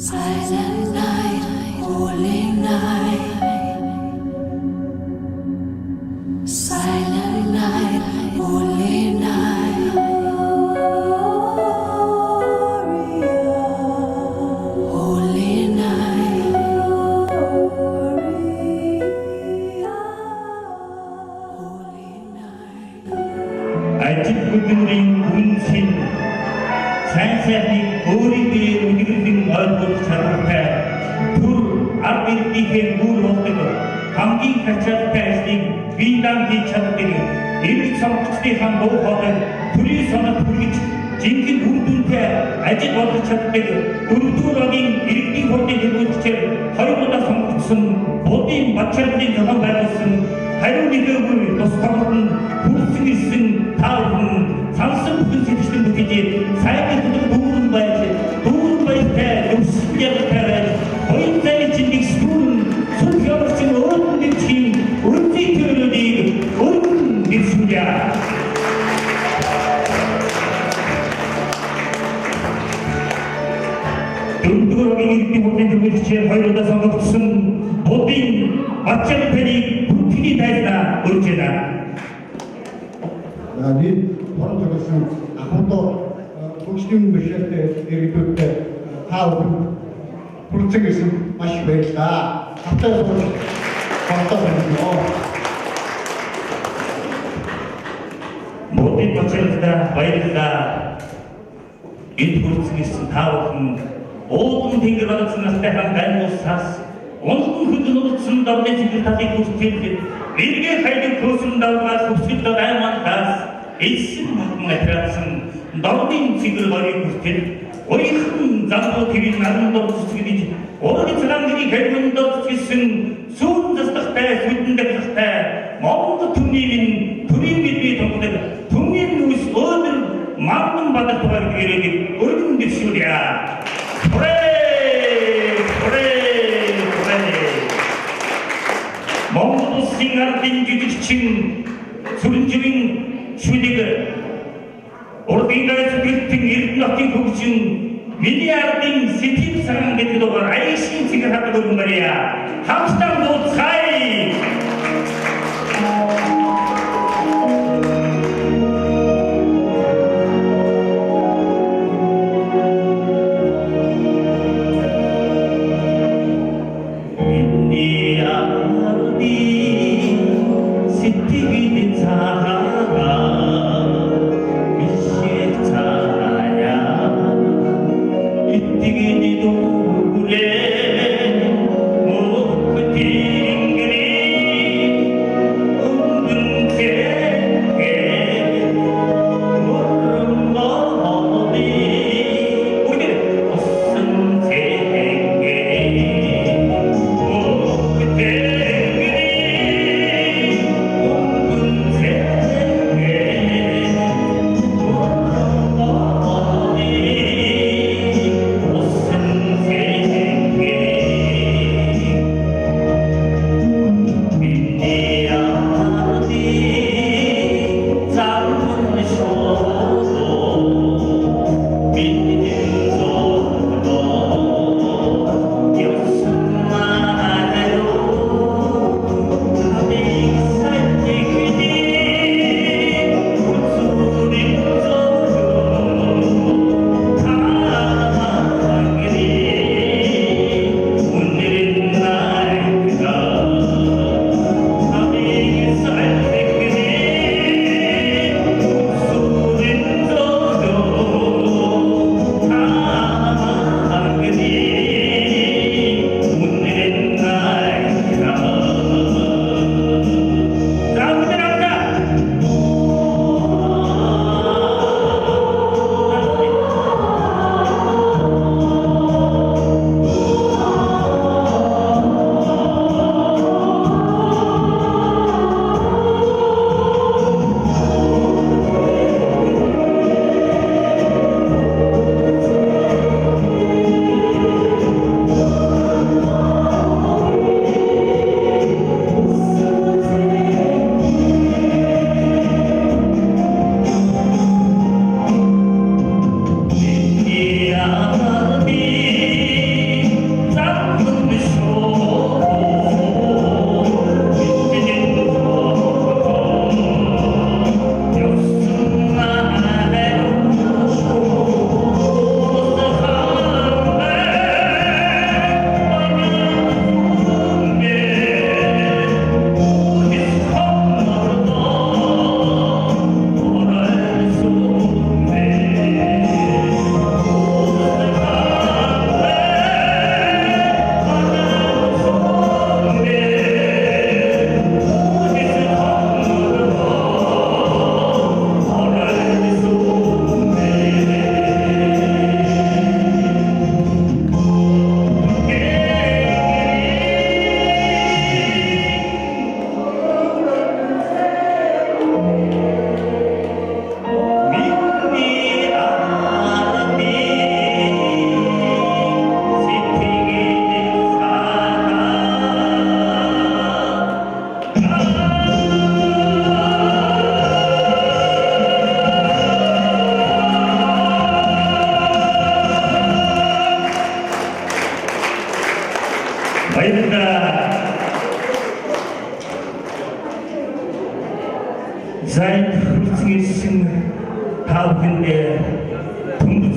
Silent night, holy night. Silent night, holy night. Holy night. Holy night. 아직 그들의 운신 산산이 우리들의 우리들의 얼굴 자극해 둘 앞에 뒤에 물 없대도 감기 가차패스팅 비단기 차득들이 일성치대 한 모호는 둘이서는 둘이 진기 우둔태 아직 어디 차득들이 우두러긴 일기 호대 대부치체 허리보다 성국sun 모든 마찰된 저만 발것은 하이로미드을 도스타고는 부르스니 쓴 다음은 상승 부근 세트시는 못이지 사회의 그들 노는 바이지 때 욕심이야를 패야지 거인자의 진빅 스푼은 손피어를 쓴 어른 느낌 언제 교련이 어른 느낌이야 눈두러기 일기 못된 대부치체 허리보다 성국sun 모든 마찰된 불필이 다했나 어째나 Бид хорон тогсон ахмадоо хөгжлийн бишэлтэй иргэдүүдтэй та бүхэн хүрцэг гэсэн маш их баярлалаа. Хамтдаа сууж хамтдаа байна. 모든 것을 다 баярлалаа. Энд хүрцгийсэн та бүхэн өөдөн тэнгэр багцнастай хамгаан усаас онцгой хөдөн урдсан давны зэвэр талыг хүртэл эргээ хайдаг хөөсөн давгаас хүсэл аймантаас элсэн мөнгөн атраасан давны зэвэр барыг хүртэл оюухан замбуу тэрийн нарандор зүсгэж өөрийн цагааны хэлмэндор зүсгэсэн сүүн застахтай сүдэн дахтай монгол түмний төрийн бидний томдог түмний нүс өөдөр магнум бадах тугаар гэрэг өргөн дэвшүүлье. Монгол улсын ардын жүжигчин сүрэнживийн шүлэг урдын гайс бэлтэн эрдэнэ хотын хөгжин миний ардын сэтгэл санаан гэдэг дугаар аяшин цэгэр хатаг өргөн барья. Хамтдаа нууцгаая. 이띠기니도 그래 못 그때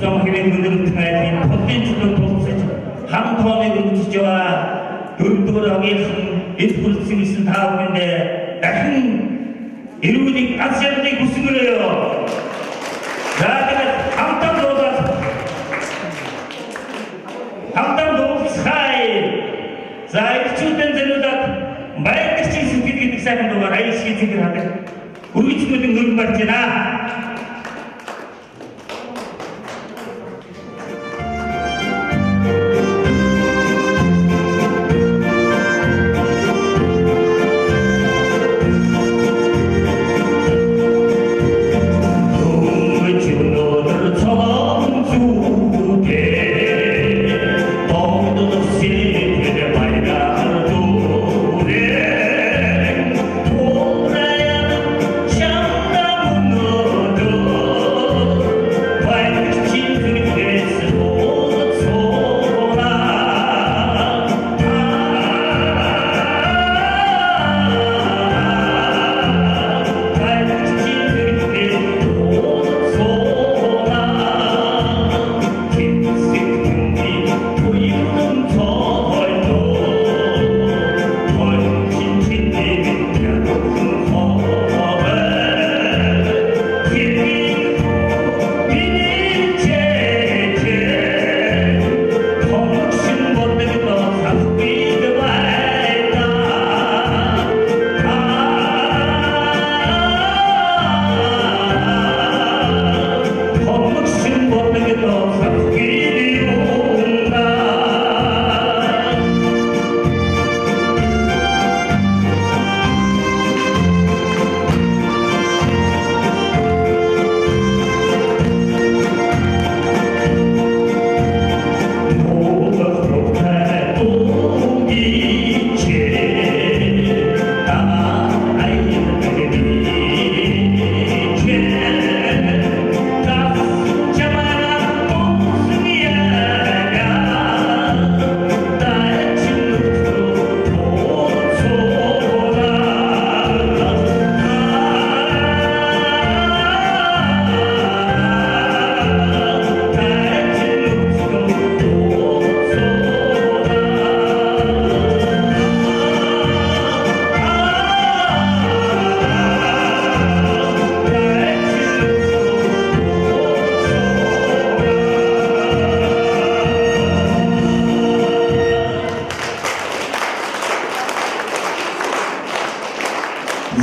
Somehire menurut saya potensi untuk hamthone group jiwa durdur하게 이끌 수 있는 다음인데 다른 이루어진 아시아의 구승을 해요. 자, 제가 함담도 스카이 자, 이쪽은 저러다 마이크 시스 피디 사람도 말아이 시스를 하대. 우리 친구들 눈 맞지나.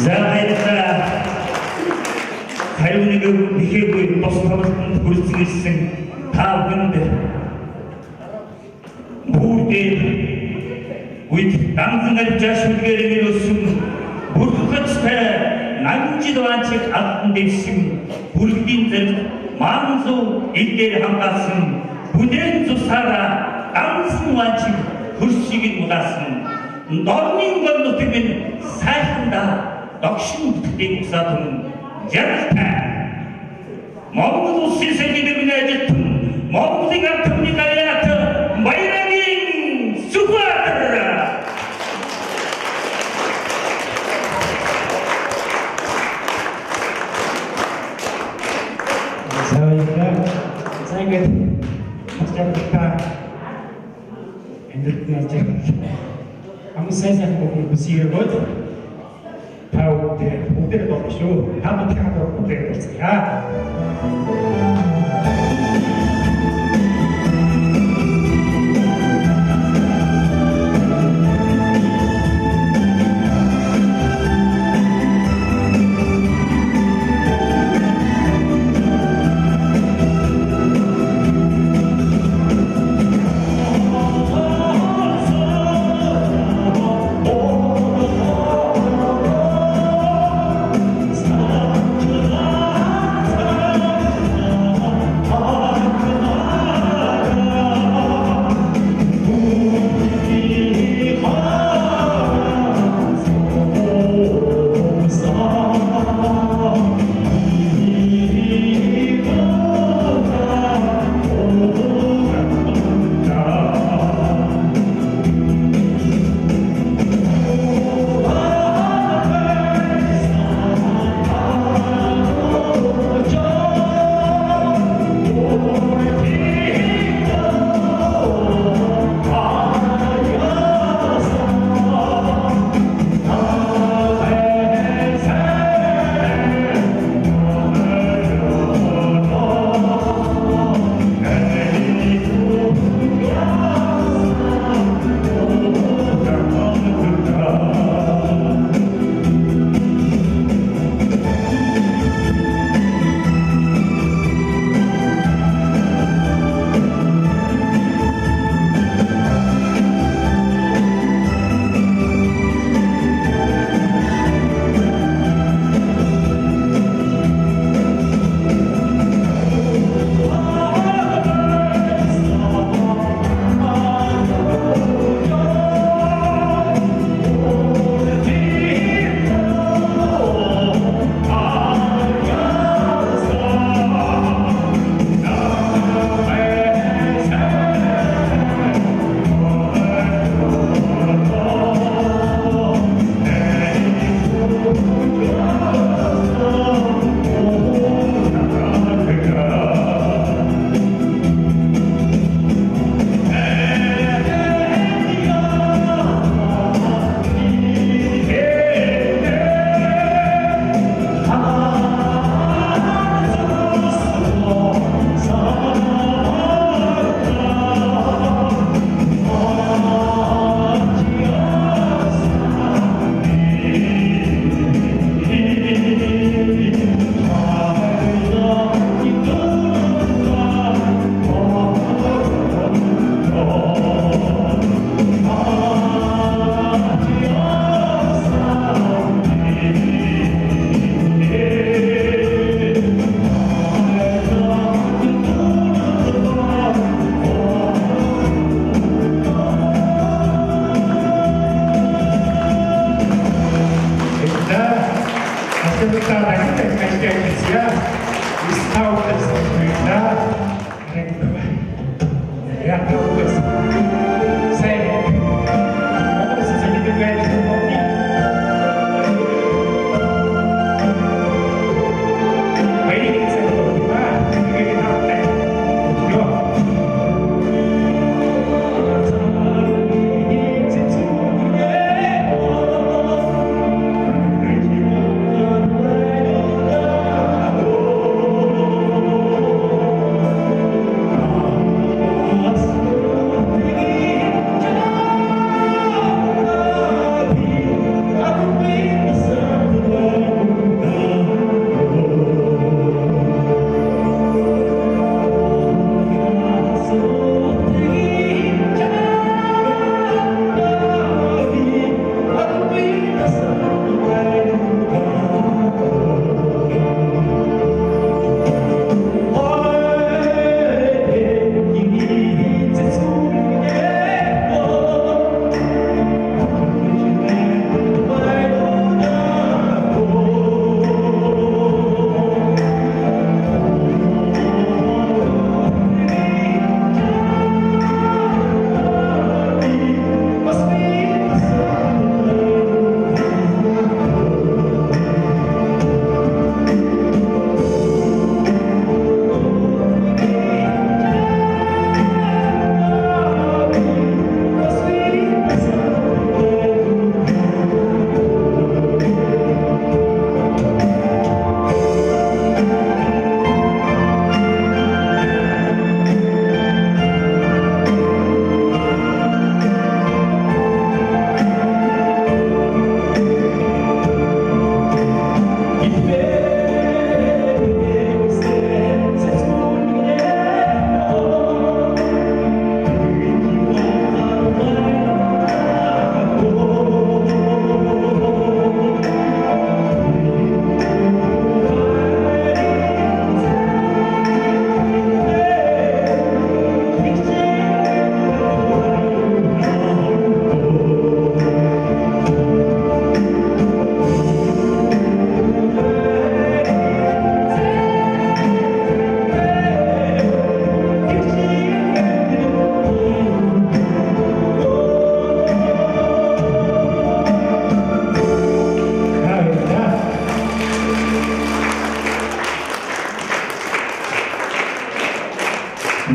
Zamanında hayvanı bir boyu dostlarımızın kursulsun tavında burada 우리 남성을 자식에게 내렸음 무르카치타 난지도 않지 않은 대신 부르딘들 만수 일대를 한가슴 부den수 살아 남성 완치 굴식이 못았음 너는 건 어떻게 사한다 덕신 대국사든 자타 먹고도 세상이 되면 이제든 먹고도 같으니까 야트 마이라긴 수고하더라 Saya sangat masyarakat Indonesia. Kamu saya mau bersih buat tahu deh, udah tak show, kamu tahu udah bersih ya.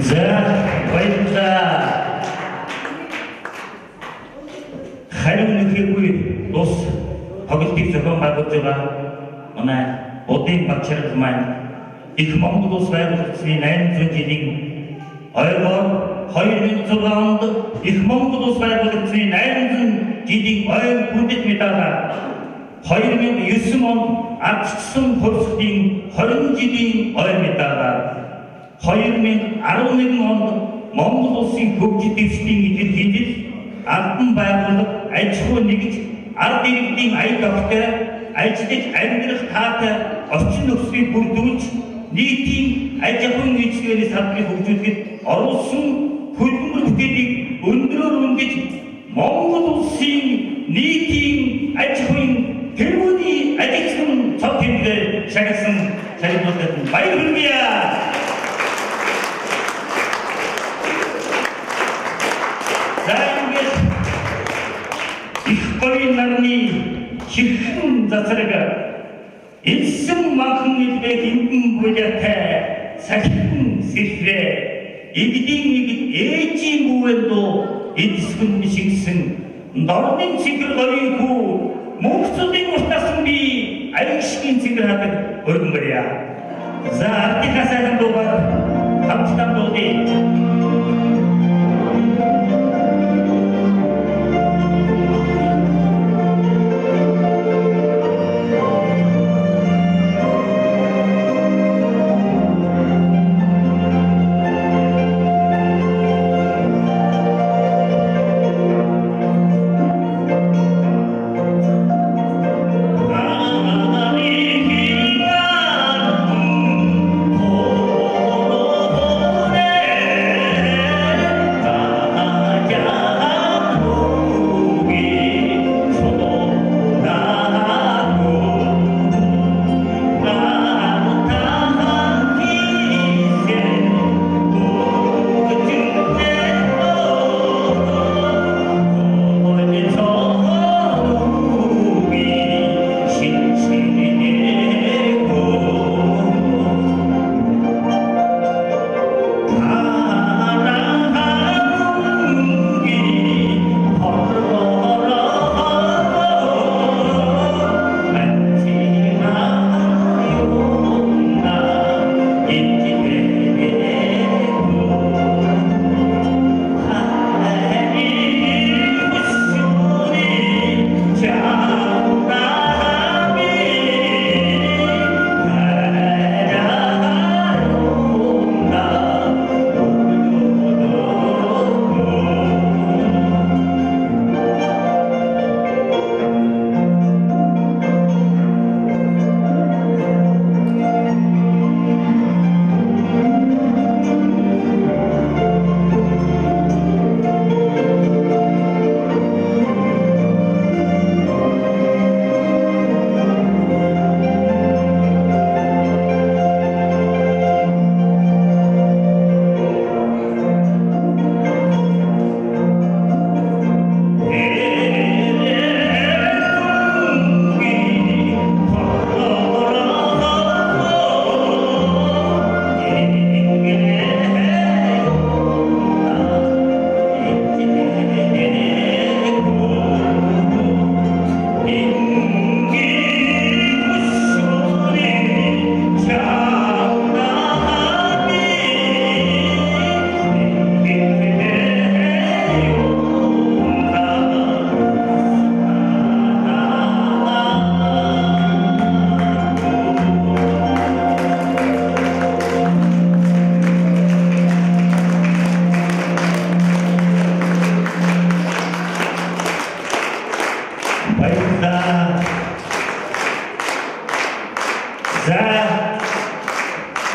자, баярлалаа. Харин нэхэгүй тус тоглолтыг зохион байгуулж байгаа манай Удын Багчрал маань их Монгол улс байгуулагдсны 800 жилийн ойгоор 2006 онд их Монгол улс байгуулагдсны 800 жилийн ойн бүтэц медалаар 2009 онд ардчсан хөрслийн 20 жилийн ойн медалаар 2011 онд Монгол улсын хөгжил дэвшлийн илэрхийлэл албан байгууллага аж ахуй нэгж ард иргэдийн аяд авахтай ажиллаж амьдрах таатай орчин нөхцөлийг бүрдүүлж нийтийн аж ахуйн үйлчлэгээний салбарыг хөгжүүлэхэд оруулсан хөдөлмөр бүтээлийг өндрөөр үнэлж Монгол улсын нийтийн аж ахуйн тэргүүний ажиглан цог тэмдэг шагнасан царилуулаад баяр хүргэе. Их нарны хэрхэн засараг элсэн манхан илбэг ингэн бүлэтэй сахин сэрхрээ игдийн игд ээжийн бүвэндөө эдсгэн шигсэн норны цэгэр горийн хүү мөнхцүүдийн уртасан би аюушгийн цэгэр хадаг өргөн барья. За ардынхаа сайхан дуугаар хамтдаа дуудъя.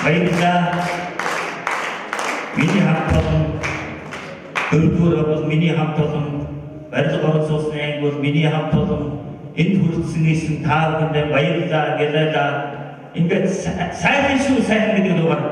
баярлалаа. Миний хамт олон дөрвөр бол миний хамт олон барилга орон сууцны анги бол миний хамт олон энд хүрсэн та бүхэнд баярлалаа гэлээ. Ингээд сайхан шүү сайхан гэдэг дугаар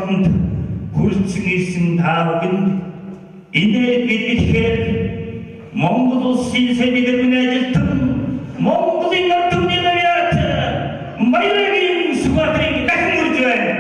ордонд хүрсэн ирсэн та бүхэнд инээ гэдгээр Монгол улсын сэдвээр ажилтан Монголын ард түмний намайг баярын сүхбаатарыг дахин үрж байна.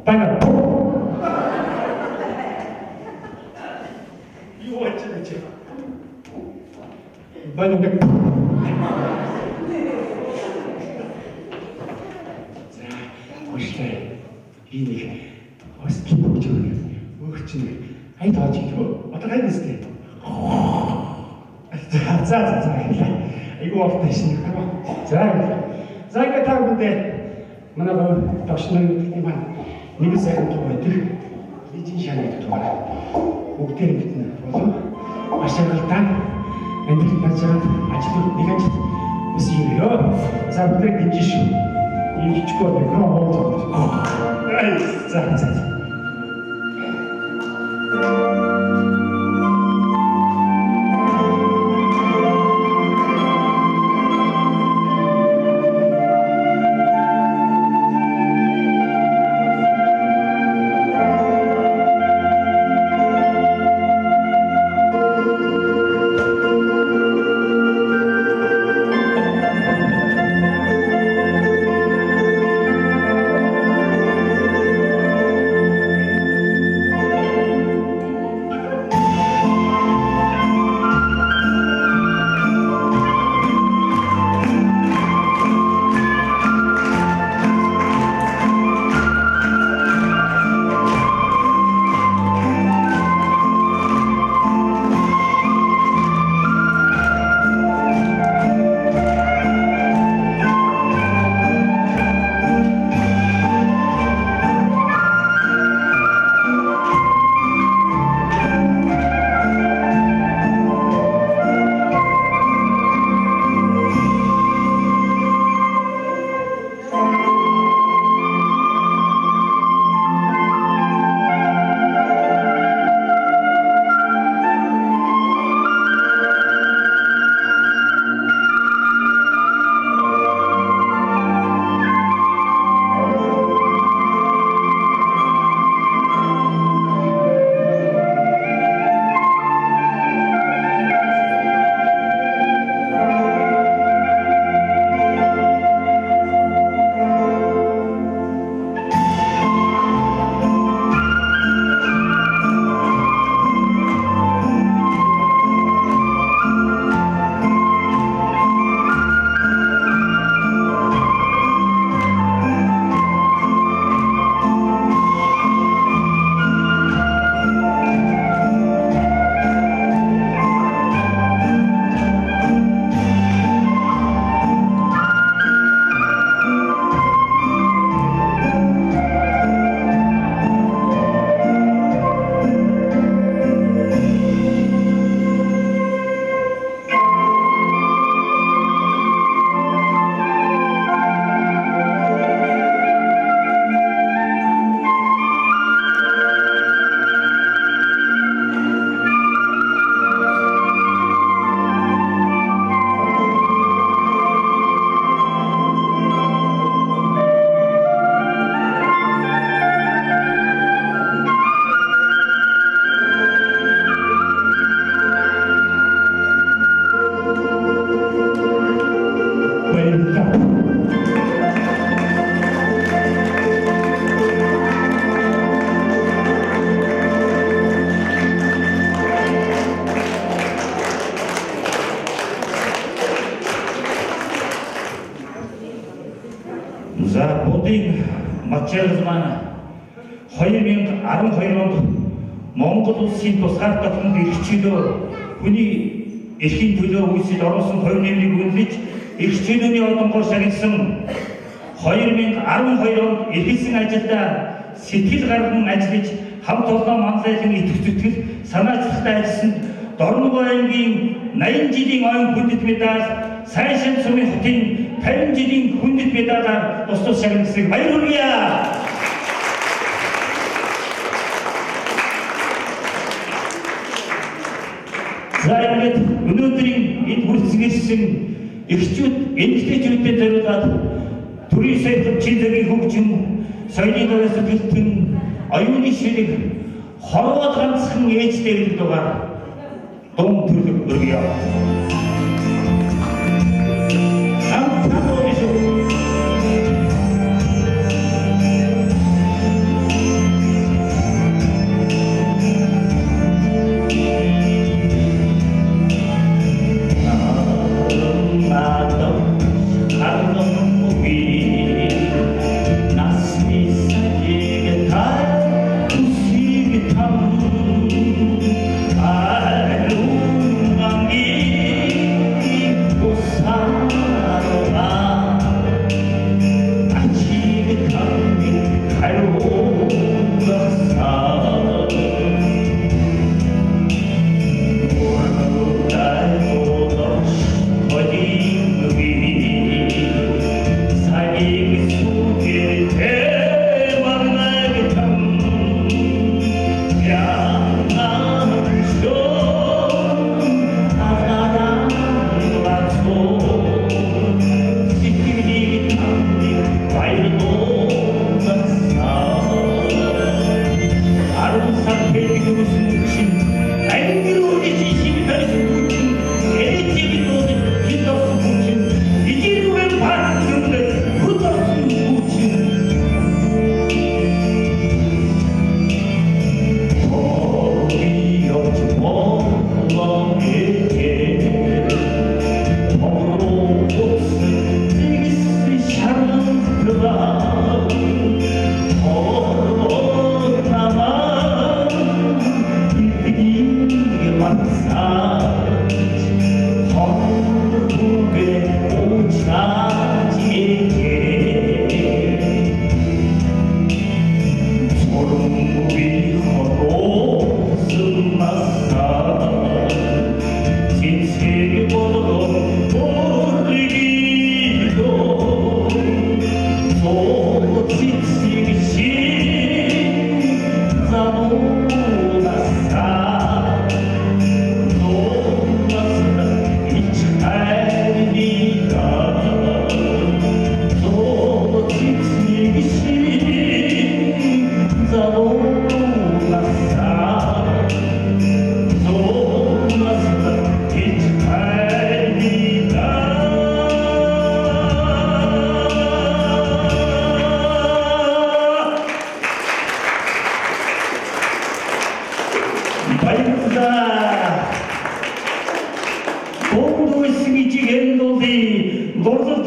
Banner. 이거 왔지, 그치? Banner. 자, 보시게. 이게 어스키 복종을. 뭐, 그치? 아이, 더 지금, 어떡하겠어? 이거 없다 있으니까. 자, 이거 다 근데 만나가 당신은 이만 미국에서 도와들 이진시하는 도와라. 목대를 듣는 거서 아시아일단 엔들 나처럼 아직도 네가 무슨 일이요? 자, 근데 김지수 이 축구를 그럼 먹어. 자. За будын материалс маань 2012 онд Монгол улсын тусгаар дахин эрхчлөө хүний эрхийн төлөө үйлсэд оруулсан хувь нэмрийг үнэлж эрхчлөөний одонгоор шагналсан 2012 онд эрхэлсэн ажилдаа сэтгэл гарган ажиллаж хамт олон манлайлан итгэж зүтгэл санаачлагтай ажилласан Дорногов аймгийн 80 жилийн ойн хүндэт медаль, Сайшин сумын хотын 50 жилийн хүндэт медалаар тус шагналсыг баяр хүргье. За ингээд өнөөдрийн энэ хүрэлцэн эрчүүд эмэгтэйчүүдэд зориулаад төрийн сайхан чиглэлийн хөгжим, соёлын өсөлтөн, оюуны шилэг хорвоод ганцхан ээжтэй дугаар дум төрлөг өргөё.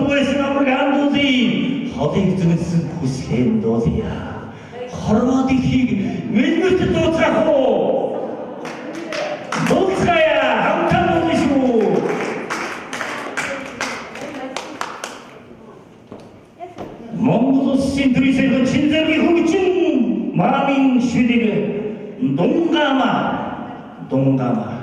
байсан амраган дуудын холыг зүгсэн хүсхэн дуудъя. Хорвоо дэлхийг мэлмэрт дууцгаах уу? Дууцгаая, хамтаа дуудъя шүү. Монгол улсын төрийн шинжлэгийн хөгжин маамын шүлэг Дунгама.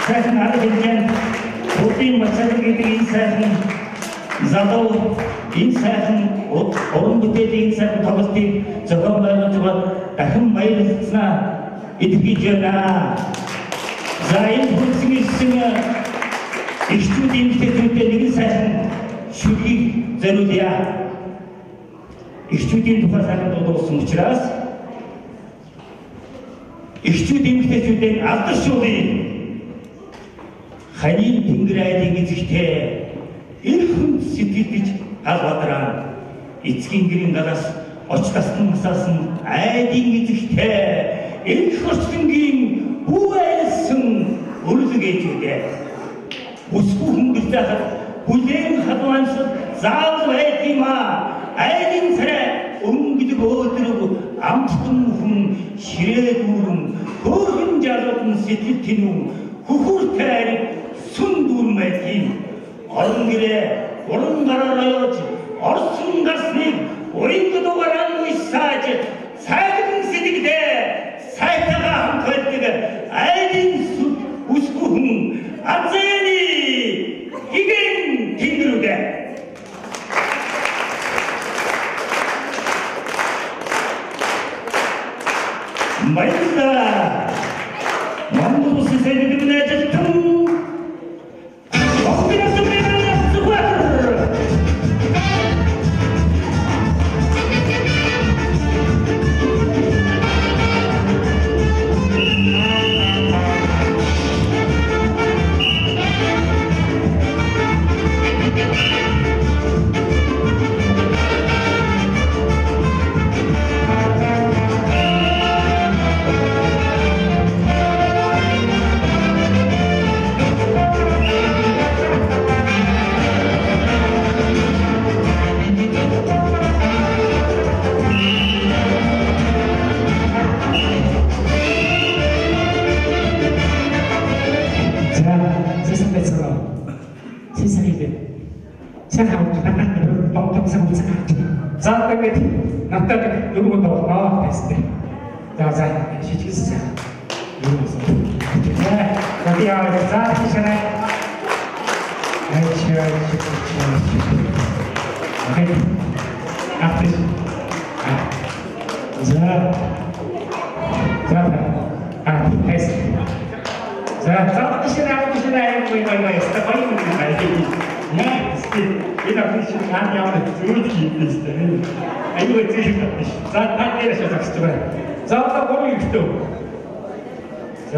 сайхан арга хэмжээнд бүгдийн мацалын гэдэг энэ сайхан залуу энэ сайхан уран бүтээлийн энэ сайхан тоглолтыг зохион байгуулж байгаа дахин баярлалцнаа илэрхийлж байна. За энэ хүнсэн ирсэн эхчүүдийн эмэгтэйчүүдтэй нэгэн сайхан шүлгийг зориулъя. Эхчүүдийн тухай сайхан дуулсан учраас эхчүүд эмэгтэйчүүдийн алдар шуулын ханийн тэнгэр айлын эзэгтэй эрхэм сэтгэлдэж гал бадраа эцгийн гэрийн галаас очтасан масаасан айдын эзэгтэй эрх орчингийн бүэлсэн өрлөг ээжүүдээ бүсгүй хөнгөлтэй хад бүлээн хадвансад заавал байдгийма айдын царай өнгөлөг өөдрөг амттан хүн ширээ дүүрэн хөөрхөн жалууд нь сэтгэл тэнүү хөхүртэй ариг сүн дүүрмэдгийм орон гэрээ уран гараар явж орсон гарсныг урингдугаран уйсааж сайхан сэтгэлдээ сайтагаа хамт байдаг айдын бүсгүй хүн азэни igen тэнгэрүүдээ баярлалаа. Монгол улсын сайн мэдрэний ажилтан Охбинасан мэрэгэн зүгвэр 세상을 나가는 동동상 자, 그게 남자들 누구도 됐을 때. 자, 시키세요. 누구서? 네, 여기야, 자, 시시네. 앞에. 됐어. 자, 시시네, 이거, 스타파이는 네, 이나 그렇지 않냐면 저기 있는데 이거 찍으면 자, 다 내려서 잡수자. 자, 또 보면 있어. 자,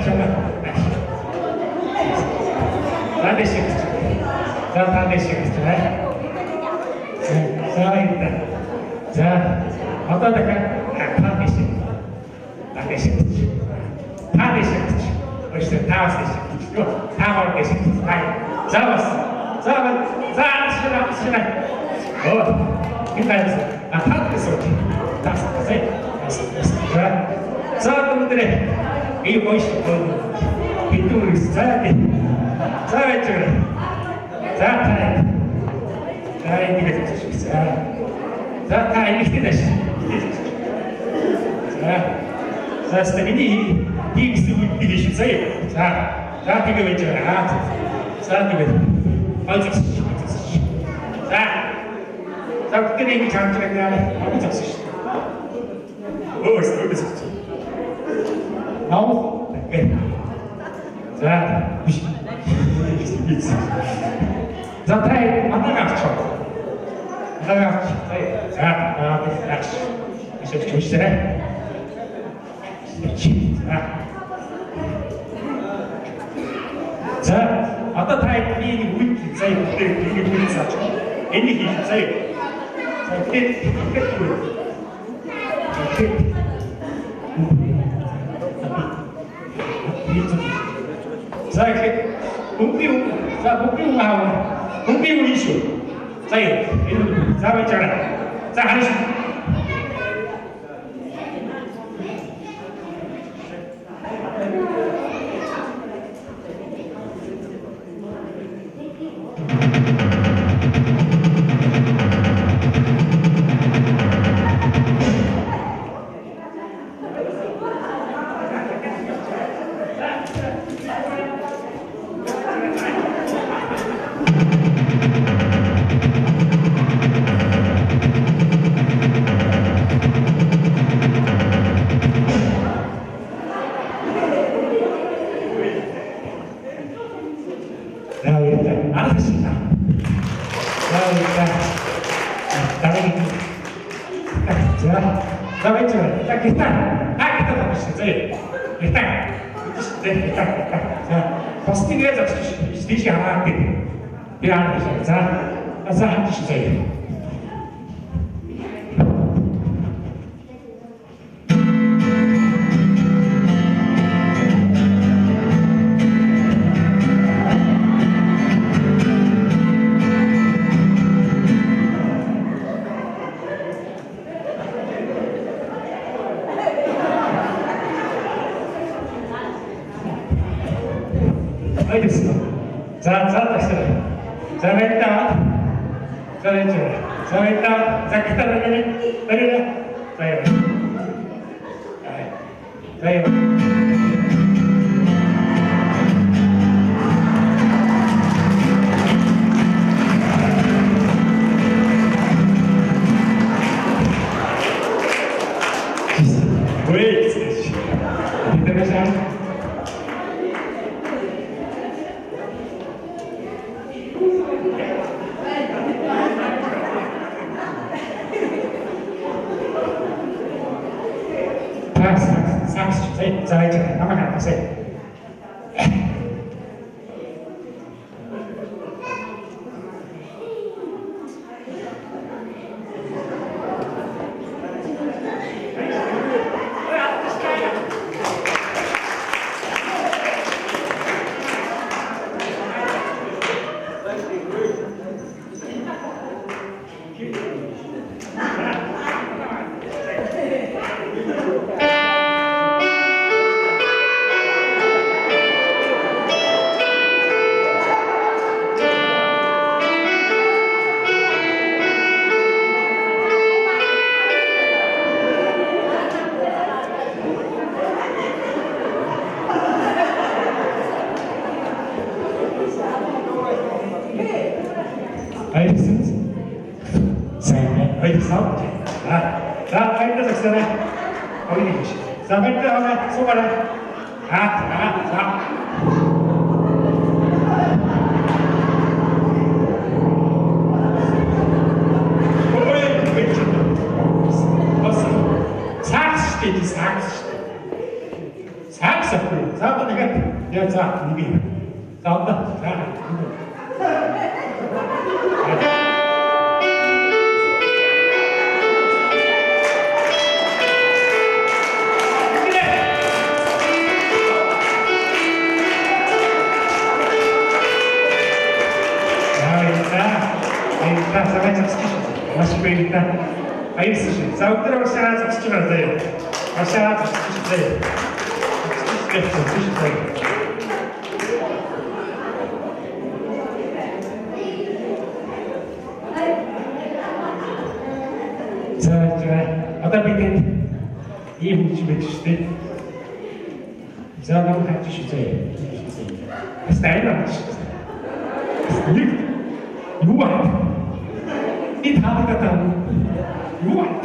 잠깐. 다 되시겠어. 자, 다 되시겠어. 자, 일단. 자, 어떠할까? 다 되시겠어. 다 되시겠어. 다 되시겠어. 벌써 다 되시겠어. 다 되시겠어. 잡았어. 시원해. 기다렸어. 다 됐어. 자, 그분들의 이 보이시고 비트를 써야 돼. 자, 왼쪽으로. 자, 타이. 자, 이렇게 해주십시오. 자, 다 이렇게 다시. 자, 스타일이 이 기술을 빌리십시오. 자, 이거 왼쪽으로. 자, 자, 그때 이 장점이 아니 잡수시. 어디서? 나오. 네. 자, 무시. 자, 타이 만나가죠. 자, 이제 조심해. 자, 어떤 타입이 우리 사이 그때 되게 재밌었죠. 애니기 사이. 자, 그때 자, 이렇게 목비우 이슈. 자, 이거 자, 있잖아. 자, 하나씩. 알았습니다. 자, 왼쪽으로. 자, 일단 가보시죠. 일단. 자, 버스팅에서 스티치 하나 할게요. 미안해. 자, 한 주세요. 알겠어. 자, 다시. 잘했다. 잘했다. 자, 기다려. 자요. Wait. Interessant. Saya nama kan saya. Sampai sobat. Завтра вообще стюарды. Вообще стюарды. За, одоо бид ийм хүч штэ. За нам хатчих шээ. Стайл авчих. Нэг юу бат? И таадагтаа юу бат?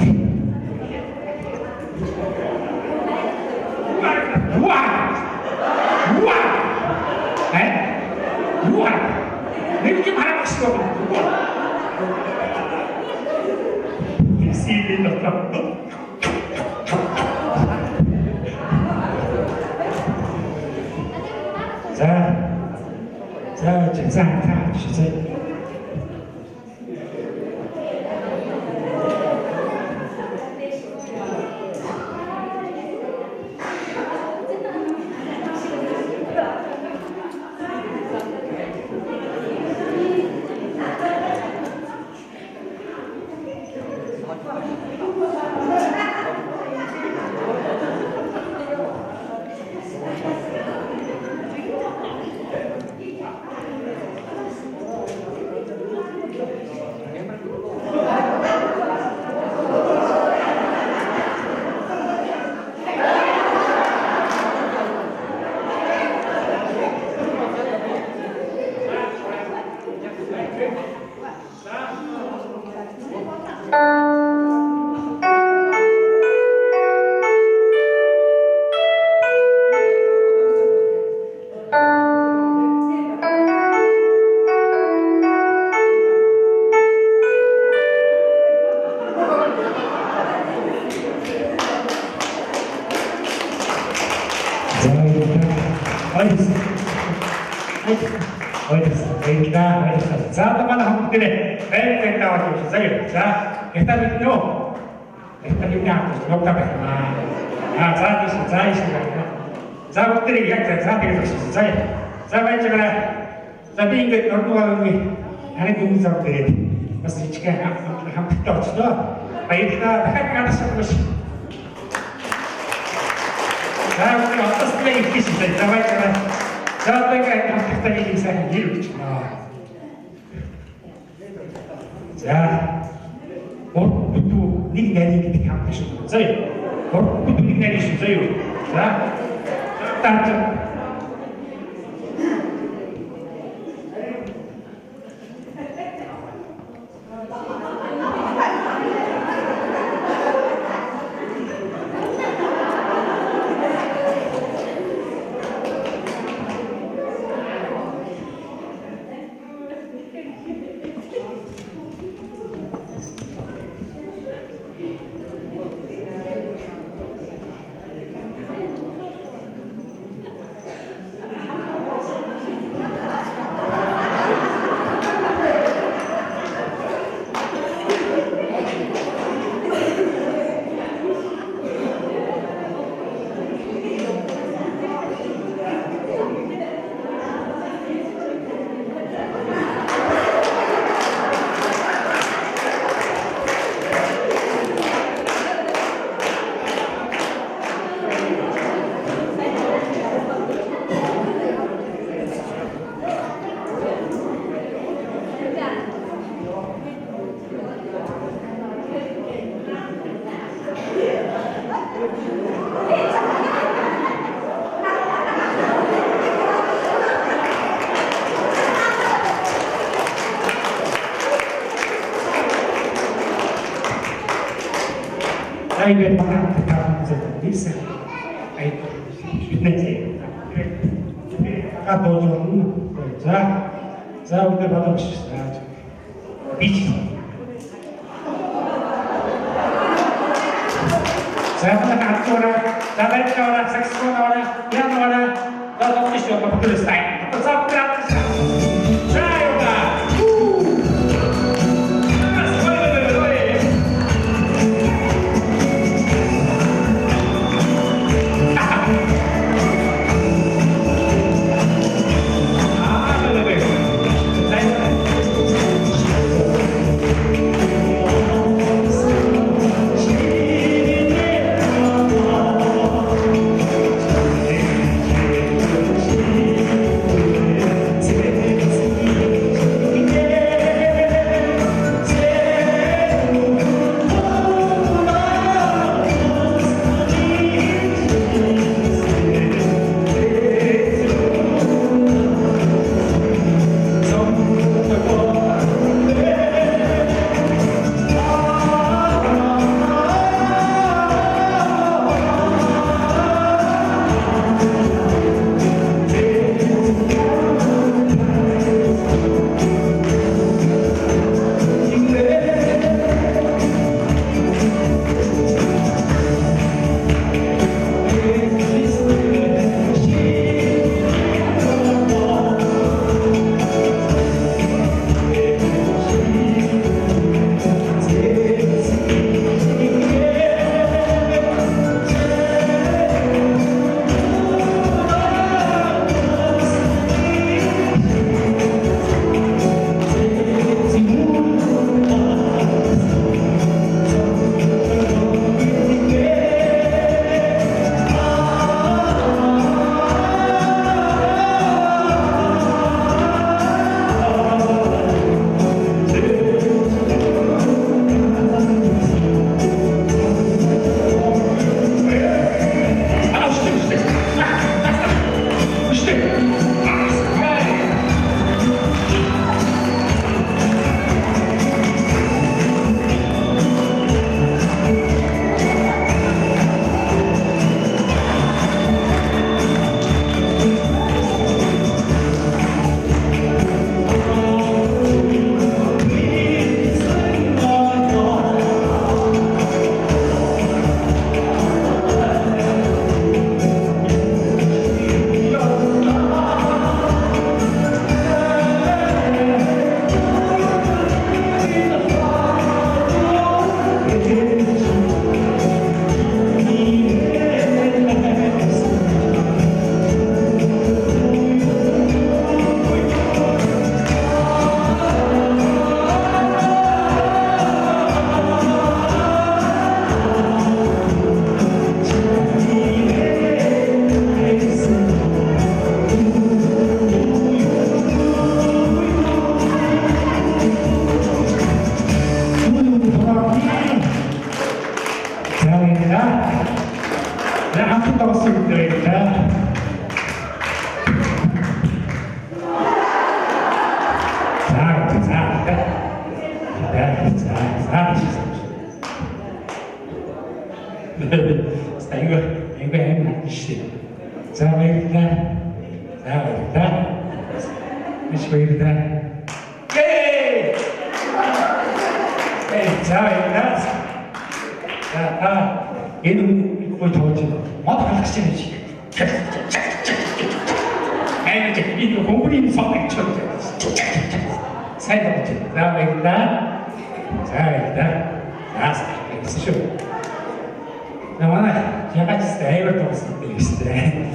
За одоо манай хамтдээ байр тавьж явуулсан заяа. За гитар биднөө. Гитар юу яах вэ? Ногдоо байна. За тийш байна. За бүгдээ яг за тэгээд өгсөн. За байж байгаа. За би ингээд нурмаагийн харин юм зав тэгээд бас ичгээ хамтдаа очлоо. Баярлалаа. Дахиад гадаас өгөөш. За бүгдээ отослоо их хийсэн. За байж байгаа. За тэгээд хамтдаа нэг сайн хийлгэж байна. За бүгд нэг нарийн гэдэг хамт шүү. Заяа. Бүгд нэг нарийн шүү. Заяа. За таач. Ингээд багт таамаг зүйлсэн. Биднээ гадоолно. За үгүй бодож байна. Бич. За хатора, давайте саксофон, пиано, давайте еще популяризаем. 자, 이거 앵맞으시 자, 왜이다? 자, 왜이다? 다시 왜이다? 예! 자, 왜이다? 자, 얘는 이거 저지. 어떻게 하시는지. 이제 이거 공부님 성격 쳤죠. 살다 붙여. 자, 왜이다? 자, 왜이다? 자, 쓰시오. mana ya 같이 대회를 또 있는데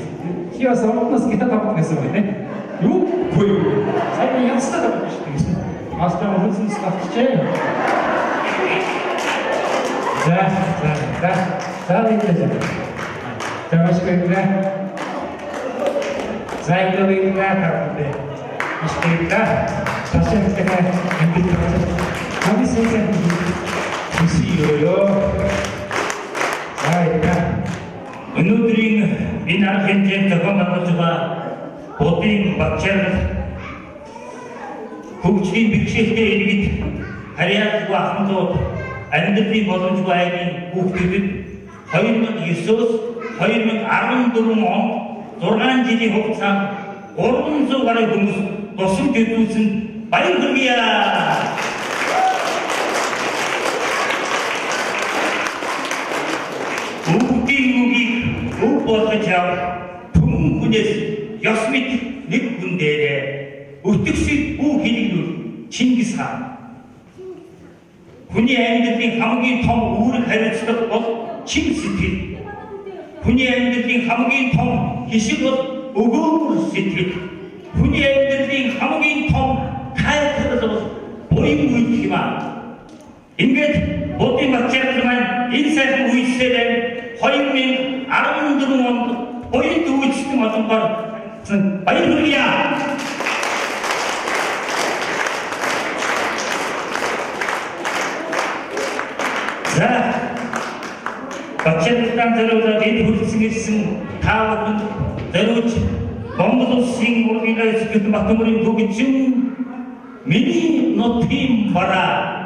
키워서 너무 스키타 타고 그랬어요. 요 보여. 사실 이거 쓰다 보고 싶어. 마스터는 무슨 스타트지? 자, 이제 자, 마시고 있네. 자, 이거 있네. 하는데 마시고 있다. 다시 한번 MBT 가서 선생님 주시오요. Өнөөдрийн энэ арга хэмжээнд зохион байгуулж байгаа Будын Багчаар хөгжлийн бэрхшээлтэй иргэд харьяалгүй ахмадууд амьдралын боломжгүй аймгийн хүүхдүүдэд 2009-өөс 2014 онд 6 жилийн хугацаанд 300 гаруй хүмүүс тусламж өгүүлсэн баяр хүргэе. Болгож түмэн хүнээс ёс мэд нэг хүн дээрээ өтгсөд бүх хэлэгдүүл Чингис хаан. Хүний амьдралын хамгийн том үүрэг хариуцлага бол чин сэтгэл. Хүний амьдралын хамгийн том хишиг бол өгөөмөр сэтгэл. Хүний амьдралын хамгийн том тайлбар бол буян үйлдэх юм аа. Ингээд Будын Багчаар маань энэ сайхан үйлсээр 2014 онд буян үйлчлэн олонхоор баяр хүргэе. За, Багчаарлан зориулаад энэ хүрэлцэн ирсэн та бүхэнд зориулж Монгол Улсын урлагийн эсгэлэн Батмөрийн төгжин миний нутгийн бараа.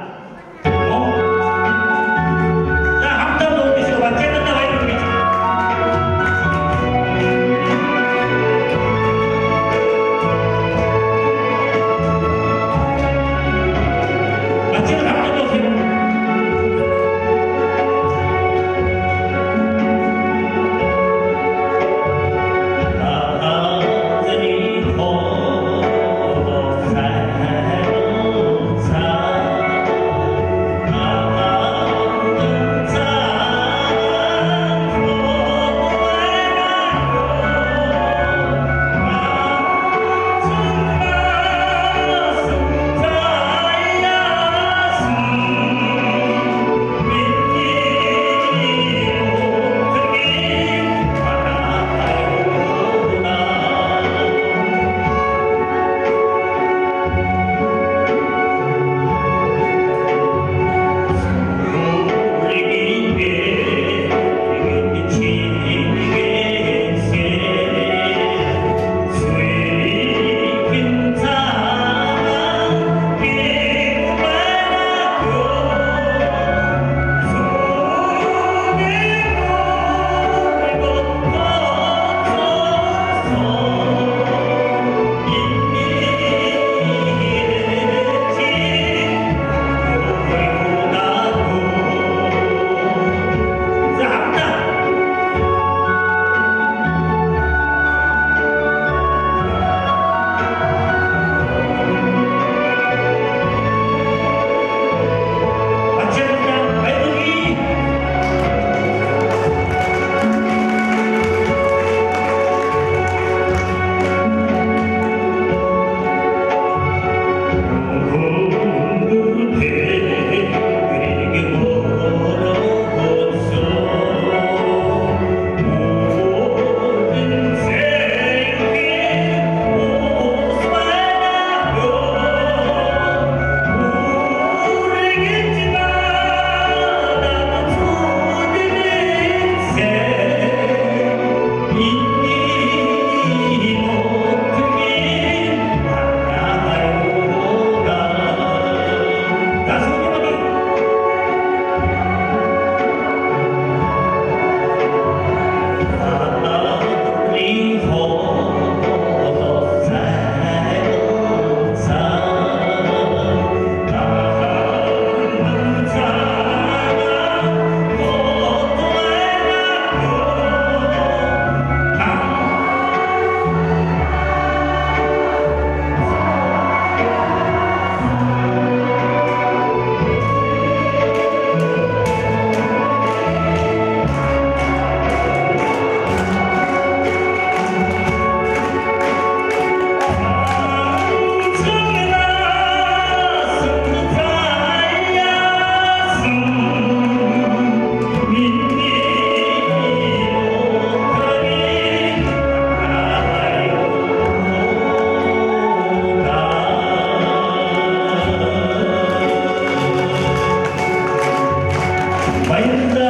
Bayıldı,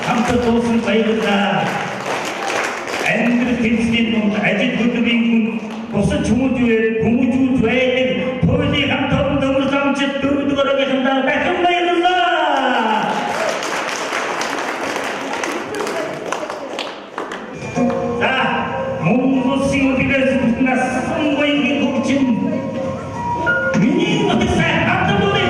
hamdolsun olsun bayıldı. Ender temsilcilerin acı kötülüğün kosu çumucu, kumucu, 주에는 도저히 감독으로 삼치 두두거라 계신다. 백금 bayıldı. 자, 몸도 싱글에서 무슨 선거인 고친 미니 어땠어요? 앞서보래.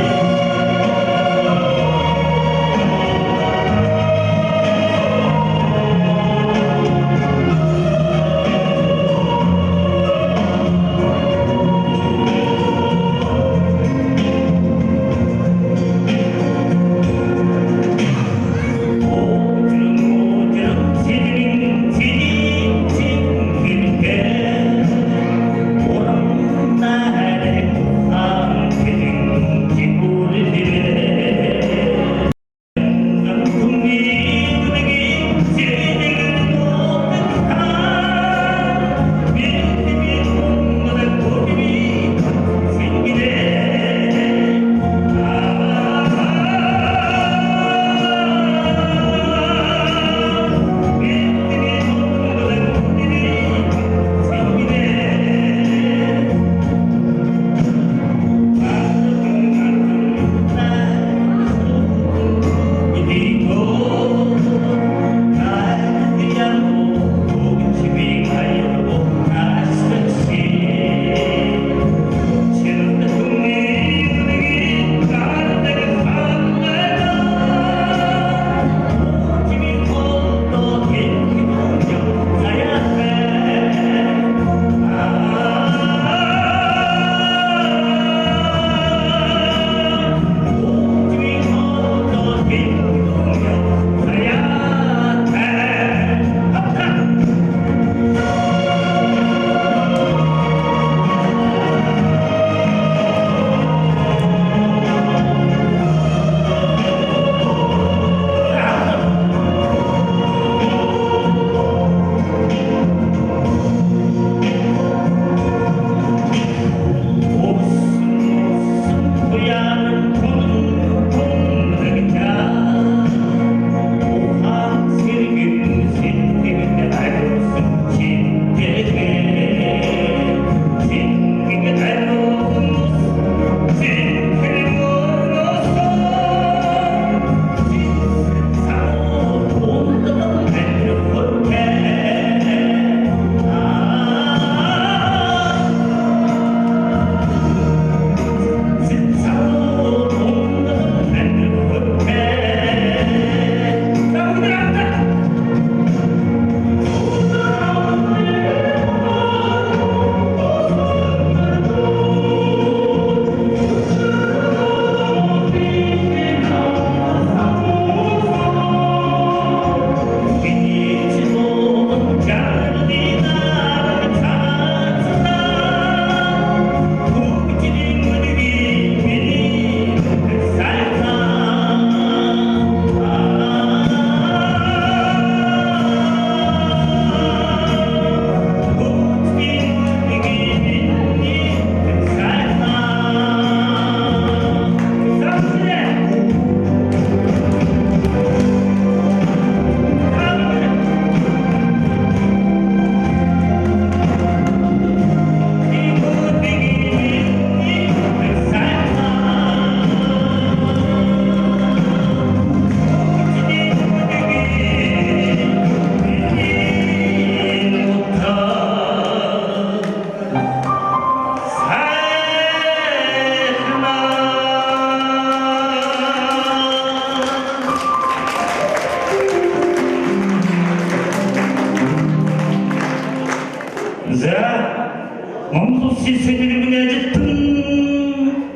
자, 멈소시 세계를 아직은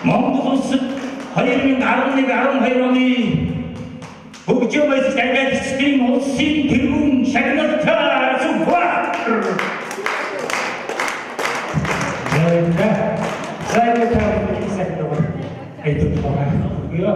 멈소시 하이르면 아름내가 하이르니 목적에서 잘가 스크린 옷신 대웅 샤르노타 수화 Saya tahu ini saya tahu itu orang ya.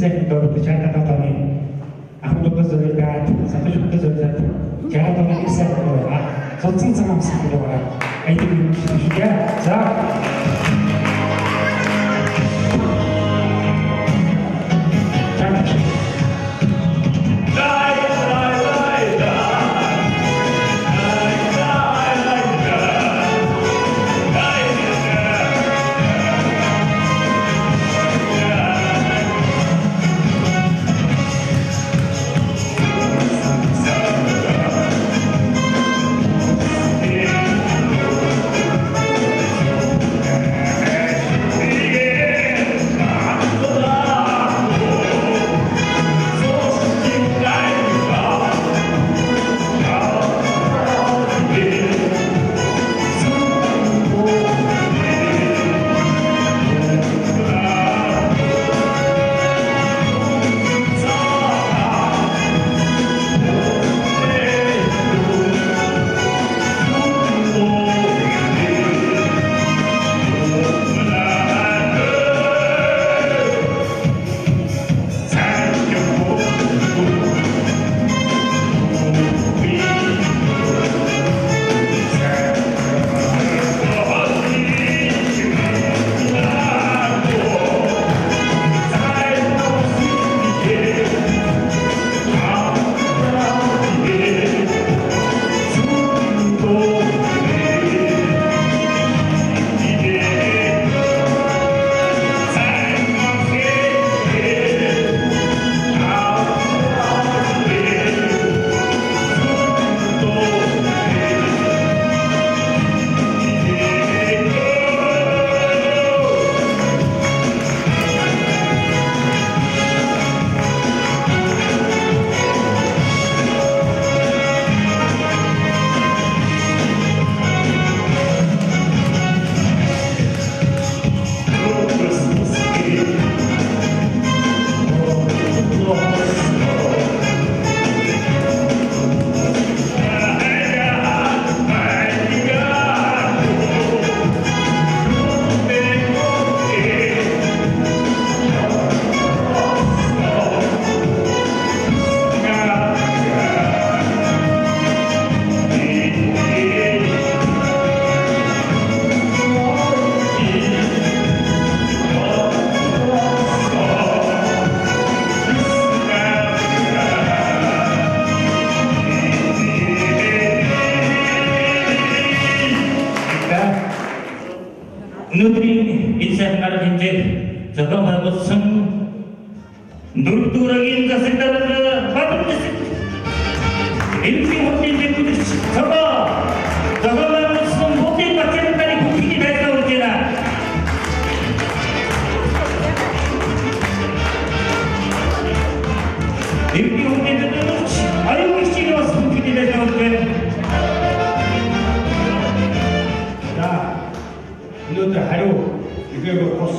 сайхан дөрөвд 67 оны ахмадуудаас зөвлөдөд сатушуудаас зөвлөдөд 60 оны их сайхан байгаа. Цуцсан цагаан амсгал байгаа. Айдаг юм шиг яа. За өнөөдрийн энэ сайхан арга хэмжээнд зохион байгуулсан дөрөвдүгээр засагтар баатарч элбэг хотын дэвтэрч цогоо зохион байгуулсан бүхий бачаалтарын бүхий байдлаа үрж байна. элбэг хотын дэвтэрч аюулгүй чиглэл бас бүхий байдлаа үрж байна. өнөөдөр хариу ихэвчлэн бос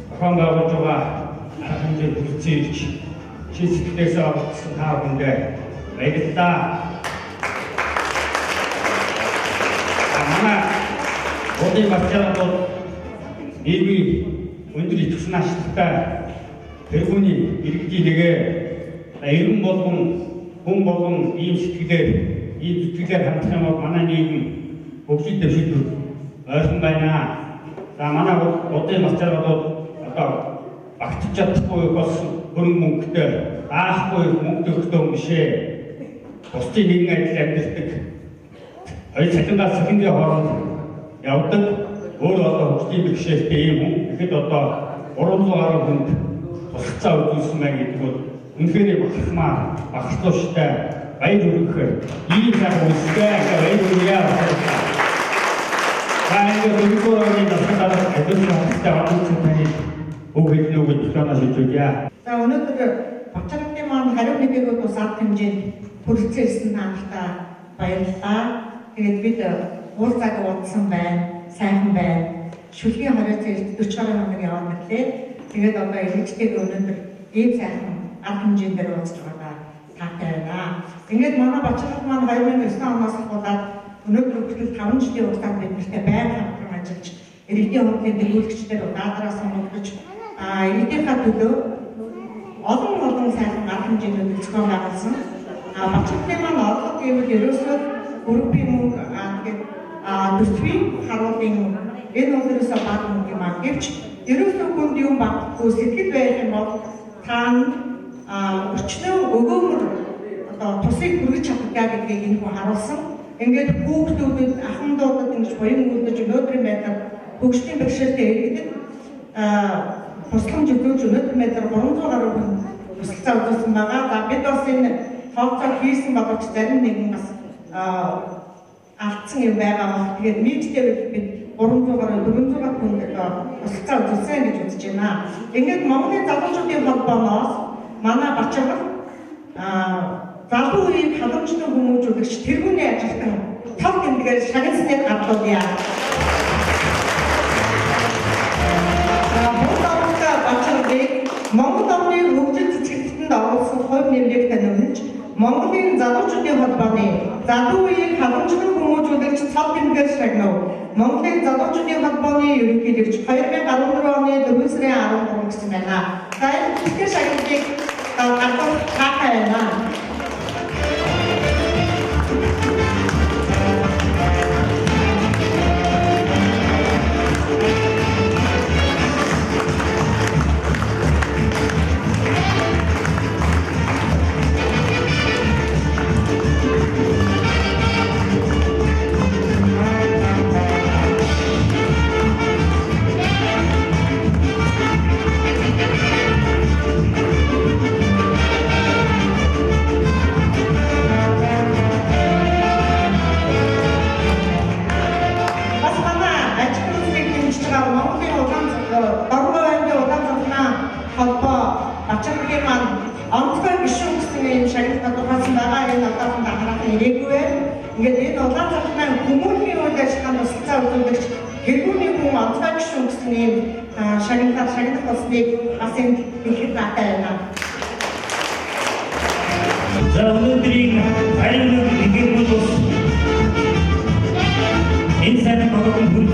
зохион байгуулж байгаа арга хэмжээ бүрдсэж шийдвэрлээс авсан та бүхэндээ баярлалаа. Манай Одын Батчаратууд нийгмийн өндөр идэвхтэй ашигтай тэргүүний иргэдийн нэгэ эрен болгон хүн болгон ийм сэтгэлээр хандах юм бол манай нийгэм хөгжил дэвшилт ойрхон байна. За манай Одын Батчаратууд одоо багтж чадахгүй бас хөрөнгө мөнгөтэй даахгүй мөнгө өгөхтэй бишээ. Бусдын нэгэн адил амьддаг хоёр цахимгаас цахимгийн хооронд явдаг өөр одоо хөгжлийн бэрхшээлтэй юм хүн ихэд одоо 300 гаруй хүнд тусгацаа үзүүлсэн байна гэдэг бол үнэхээр багшлууштай баяр хүргэх ийм сайхан үстэй баяр хүргье. Хайр өргөөрөний настай адилхан хамттай өгүүлнүүг тонож хэлье. За өнөөдөр Батчаратын маань хариу нэгийг усаад хэмжээнд хүрэлцүүлсэн таамагтай баярлалаа. Тэгээд бид уулзааг уудсан байна, сайхан байна. Шүлгийн хориоц 40 гаруй хоног яваад мэтлээ. Тэгээд одоо элэгчтэйг өнөөдөр ийм сайхан арга хэмжээндээр уулзж байгаа таатай байна. Ингээд манай Батчарат маань 2009 оноос ахуулаад өнөөдөр хүртэл 5 жилийн хугацаанд биднэртэй байнга хамтран ажиллаж иргэдийн хурлын төлөөлөгчдээр удаадараа сонгогдож иргэдийнхаа төлөө олон сайхан арга хэмжээнүүд зохион байгуулсан. Бачуудын маань орлого гэвэл ерөөсөө группийн мөнгө тэгээд төсвийн харуулын энэ бол ерөөсөө бага мөнгө юм аа. Гэвч ерөөсөө хүнд юм багтгүй сэтгэл байх юм бол таана өчнөө өгөөмөр тусыг хүргэж чаддгаа гэдгийг энэ хүн харуулсан. Ингээд хүүхдүүдэд ахын дуудад ингэж буян үлдэж өнөөдрийн байдлаар хөгжлийн бэрхшээлтэй иргэдэд тусламж өгөөж өнөөдөр метр 300 гаруй хүн тусалцаа үзүүлсэн байгаа. За бид бас энэ тооцоо хийсэн боловч зарим нэгэн бас алдсан юм байгаа ба. Тэгээд нийтдээ бид 300 гаруй 400 хүнд тусалцаа үзүүлсэн гэж үзэж байна. Ингээд Монголын залуучуудын холбооноос манай Бачаргал залуу үеийн халамжтай хүмүүжүүлэгч тэргүүний ажилтан тав гэмдгээр шагнасны гарлуулъя. Монгол орны хөгжил цэцгэлтэнд оруулсан хувь нэмрийг таниулж, Монголын залуучуудын холбооны залуу үеийн халамжтай хүмүүжүүлэгч цав гэмдгээр шагнав. Монголын залуучуудын холбооны ерөнхийлөгч 2014 оны 4 сарын 13 гэсэн байна. За энэ цэцгэр шагналыг гарлуулах таахаа байна. Ингээд энэ улаан цахилгаан хүмүүний үйл ажиллагаанд тусалцаа үзүүлэгч тэргүүний хүн онцгой гишүүн гэсэн ийм шагнах болсныг бас энд ихэд таатай байна. За өнөөдрийн аюулгүй нэгэн бүлс энэ сайн багтун